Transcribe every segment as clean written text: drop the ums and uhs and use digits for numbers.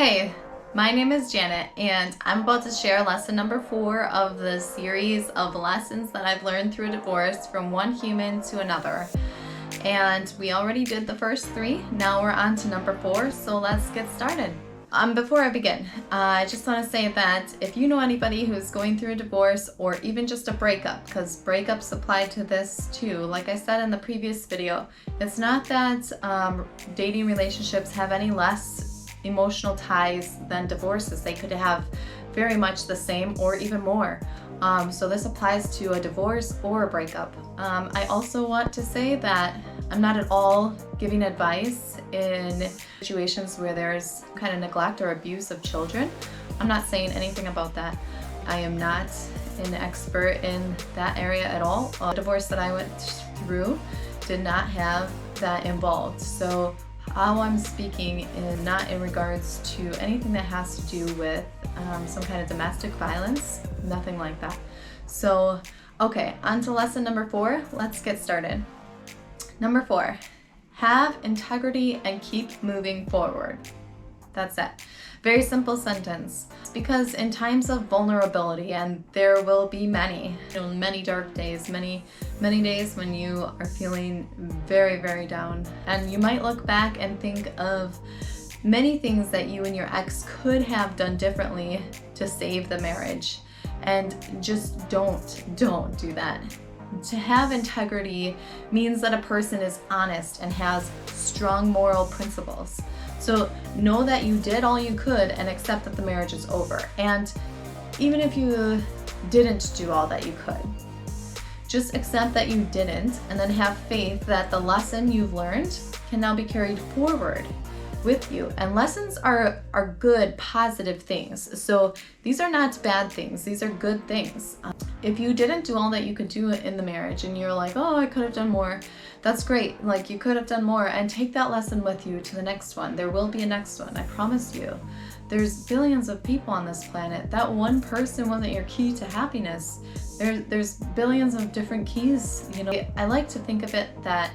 Hey, my name is Janet and I'm about to share lesson number 4 of the series of lessons that I've learned through divorce from one human to another. And we already did the first 3, now we're on to number 4, so let's get started. Before I begin, I just want to say that if you know anybody who's going through a divorce or even just a breakup, because breakups apply to this too, like I said in the previous video, it's not that dating relationships have any less emotional ties than divorces. They could have very much the same or even more. So this applies to a divorce or a breakup. I also want to say that I'm not at all giving advice in situations where there's kind of neglect or abuse of children. I'm not saying anything about that. I am not an expert in that area at all. The divorce that I went through did not have that involved. So how I'm speaking is not in regards to anything that has to do with some kind of domestic violence, nothing like that. So, okay, on to lesson number 4. Let's get started. Number 4, have integrity and keep moving forward. That's it. Very simple sentence. Because in times of vulnerability, and there will be many dark days, many days when you are feeling very, very down, and you might look back and think of many things that you and your ex could have done differently to save the marriage, and just don't do that. To have integrity means that a person is honest and has strong moral principles. So know that you did all you could and accept that the marriage is over. And even if you didn't do all that you could, just accept that you didn't, and then have faith that the lesson you've learned can now be carried forward with you. And lessons are good, positive things. So these are not bad things. These are good things. If you didn't do all that you could do in the marriage and you're like, oh, I could have done more, that's great. Like, you could have done more, and take that lesson with you to the next one. There will be a next one, I promise you. There's billions of people on this planet. That one person wasn't your key to happiness. There's billions of different keys. I like to think of it that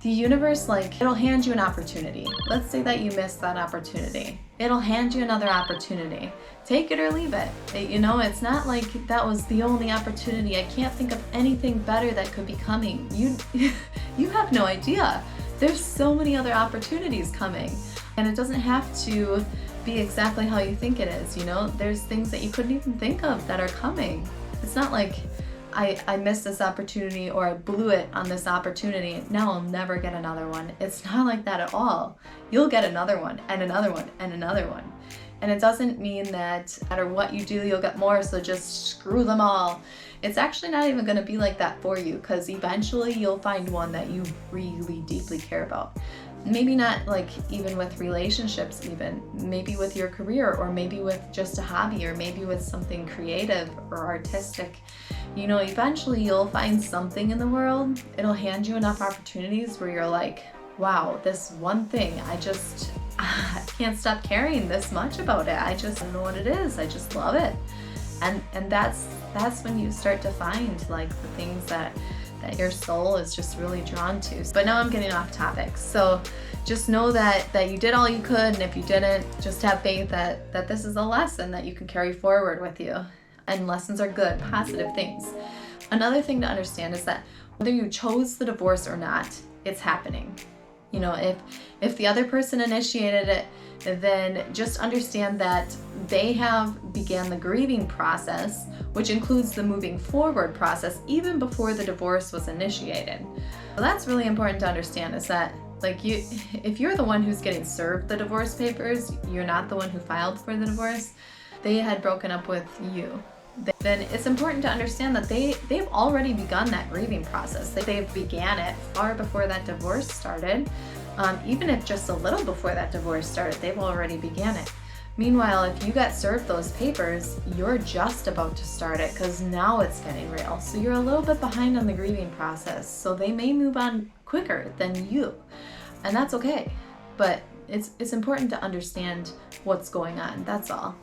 the universe, it'll hand you an opportunity. Let's say that you missed that opportunity. It'll hand you another opportunity. Take it or leave it. It's not like that was the only opportunity. I can't think of anything better that could be coming. You have no idea. There's so many other opportunities coming. And it doesn't have to be exactly how you think it is, There's things that you couldn't even think of that are coming. It's not like I missed this opportunity or I blew it on this opportunity. Now I'll never get another one. It's not like that at all. You'll get another one and another one and another one. And it doesn't mean that no matter what you do, you'll get more, so just screw them all. It's actually not even going to be like that for you, because eventually you'll find one that you really deeply care about. Maybe not even with relationships, maybe with your career, or maybe with just a hobby, or maybe with something creative or artistic. Eventually you'll find something in the world. It'll hand you enough opportunities where you're like, wow, this one thing, I can't stop caring this much about it. I just don't know what it is. I just love it. And that's when you start to find the things that your soul is just really drawn to. But now I'm getting off topic. So just know that you did all you could, and if you didn't, just have faith that this is a lesson that you can carry forward with you. And lessons are good, positive things. Another thing to understand is that whether you chose the divorce or not, it's happening. If the other person initiated it, then just understand that they have began the grieving process, which includes the moving forward process, even before the divorce was initiated. So that's really important to understand, is that if you're the one who's getting served the divorce papers, you're not the one who filed for the divorce, they had broken up with you, then it's important to understand that they've already begun that grieving process. They've began it far before that divorce started. Even if just a little before that divorce started, they've already began it. Meanwhile, if you got served those papers, you're just about to start it, because now it's getting real. So you're a little bit behind on the grieving process. So they may move on quicker than you, and that's okay. But it's important to understand what's going on, that's all.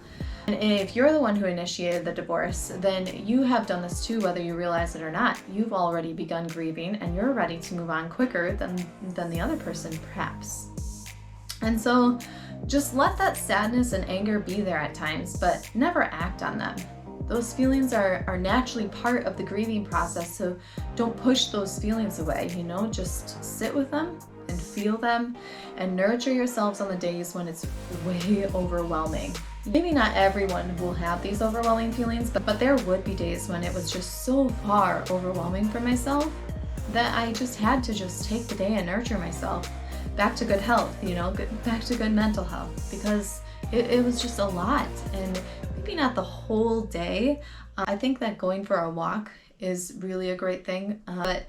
And if you're the one who initiated the divorce, then you have done this too, whether you realize it or not. You've already begun grieving, and you're ready to move on quicker than the other person, perhaps. And so just let that sadness and anger be there at times, but never act on them. Those feelings are naturally part of the grieving process, so don't push those feelings away, just sit with them and feel them and nurture yourselves on the days when it's way overwhelming. Maybe not everyone will have these overwhelming feelings, but there would be days when it was just so far overwhelming for myself that I just had to just take the day and nurture myself back to good health, back to good mental health, because it was just a lot. And maybe not the whole day. I think that going for a walk is really a great thing, but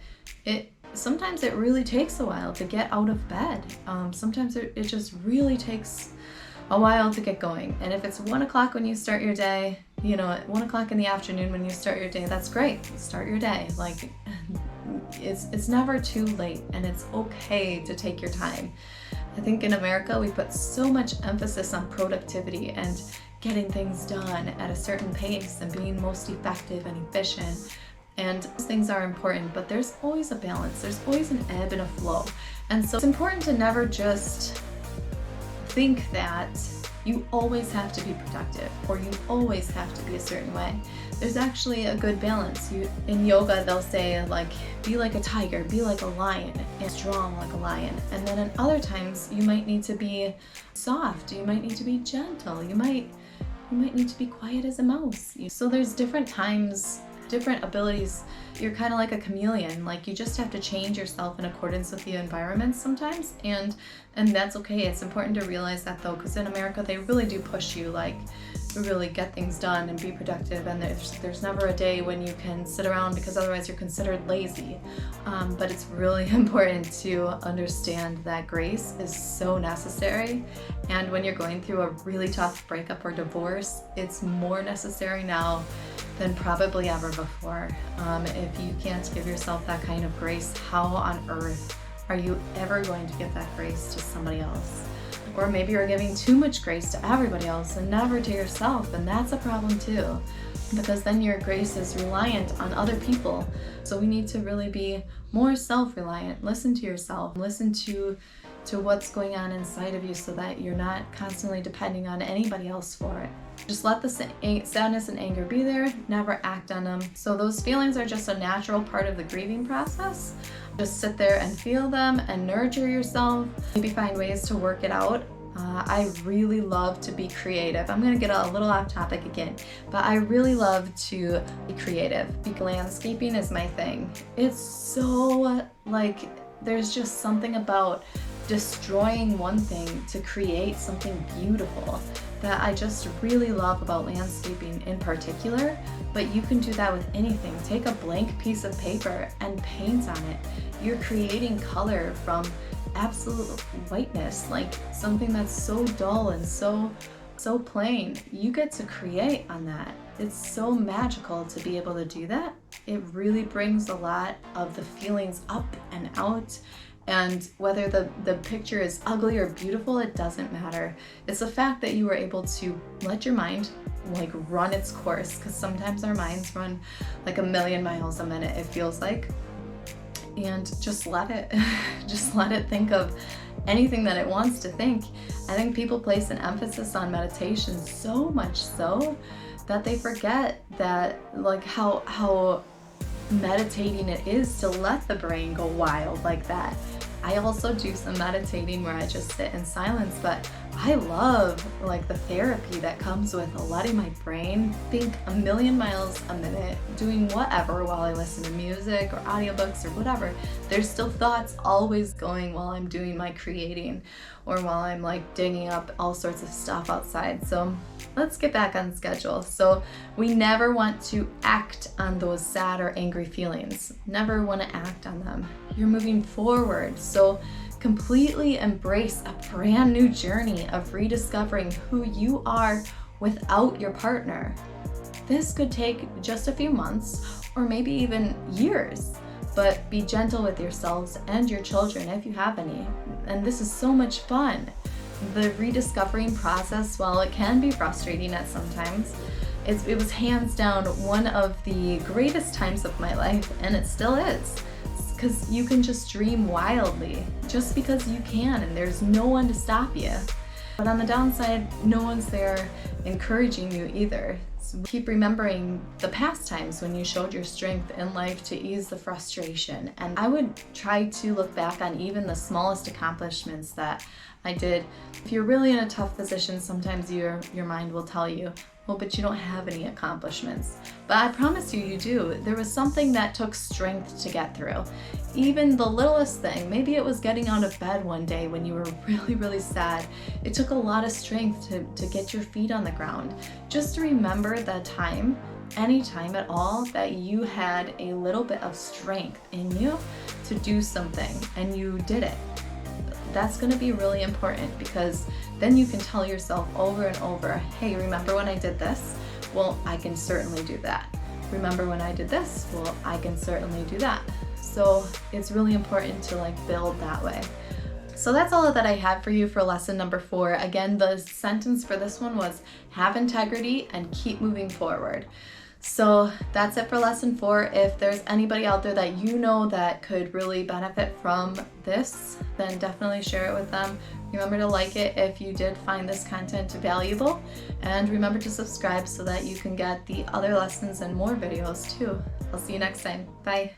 sometimes it really takes a while to get out of bed. Sometimes it just really takes a while to get going. And if it's 1 o'clock when you start your day, at 1 o'clock in the afternoon when you start your day, that's great. Start your day. Like, it's never too late, and it's okay to take your time. I think in America we put so much emphasis on productivity and getting things done at a certain pace and being most effective and efficient. And those things are important, but there's always a balance. There's always an ebb and a flow. And so it's important to never just think that you always have to be productive or you always have to be a certain way. There's actually a good balance. In yoga, they'll say, like, be like a tiger, be like a lion, and strong like a lion. And then in other times, you might need to be soft, you might need to be gentle, you might need to be quiet as a mouse. So there's different times, different abilities. You're kind of like a chameleon. Like, you just have to change yourself in accordance with the environment sometimes, and that's okay. It's important to realize that, though, because in America they really do push you, like, really get things done and be productive, and there's never a day when you can sit around, because otherwise you're considered lazy. But it's really important to understand that grace is so necessary, and when you're going through a really tough breakup or divorce, it's more necessary now than probably ever before. If you can't give yourself that kind of grace, how on earth are you ever going to give that grace to somebody else? Or maybe you're giving too much grace to everybody else and never to yourself, and that's a problem too, because then your grace is reliant on other people. So we need to really be more self-reliant. Listen to yourself, listen to what's going on inside of you, so that you're not constantly depending on anybody else for it. Just let the sadness and anger be there, never act on them. So those feelings are just a natural part of the grieving process. Just sit there and feel them and nurture yourself. Maybe find ways to work it out. I really love to be creative. I'm gonna get a little off topic again, but I really love to be creative, because landscaping is my thing. It's so, like, there's just something about destroying one thing to create something beautiful that I just really love about landscaping in particular. But you can do that with anything. Take a blank piece of paper and paint on it. You're creating color from absolute whiteness, like something that's so dull and so plain. You get to create on that. It's so magical to be able to do that. It really brings a lot of the feelings up and out. And whether the picture is ugly or beautiful, it doesn't matter. It's the fact that you were able to let your mind, like, run its course, because sometimes our minds run like 1,000,000 miles a minute, it feels like. And just let it think of anything that it wants to think. I think people place an emphasis on meditation so much so that they forget that, like, how meditating it is to let the brain go wild like that. I also do some meditating where I just sit in silence, but I love, like, the therapy that comes with letting my brain think 1,000,000 miles a minute, doing whatever while I listen to music or audiobooks or whatever. There's still thoughts always going while I'm doing my creating, or while I'm, like, digging up all sorts of stuff outside. So let's get back on schedule. So we never want to act on those sad or angry feelings. Never want to act on them. You're moving forward. So completely embrace a brand new journey of rediscovering who you are without your partner. This could take just a few months or maybe even years, but be gentle with yourselves and your children if you have any. And this is so much fun. The rediscovering process, while it can be frustrating at some times, it was hands down one of the greatest times of my life, and it still is. because you can just dream wildly just because you can, and there's no one to stop you. But on the downside, no one's there encouraging you either. So keep remembering the past times when you showed your strength in life to ease the frustration. And I would try to look back on even the smallest accomplishments that I did. If you're really in a tough position, sometimes your mind will tell you, well, but you don't have any accomplishments. But I promise you, you do. There was something that took strength to get through. Even the littlest thing, maybe it was getting out of bed one day when you were really, really sad. It took a lot of strength to get your feet on the ground. Just remember the time, any time at all, that you had a little bit of strength in you to do something and you did it. That's going to be really important, because then you can tell yourself over and over, hey, remember when I did this? Well, I can certainly do that. Remember when I did this? Well, I can certainly do that. So it's really important to build that way. So that's all that I have for you for lesson number 4. Again, the sentence for this one was have integrity and keep moving forward. So that's it for lesson 4. If there's anybody out there that you know that could really benefit from this, then definitely share it with them. Remember to like it if you did find this content valuable, and remember to subscribe so that you can get the other lessons and more videos too. I'll see you next time. Bye.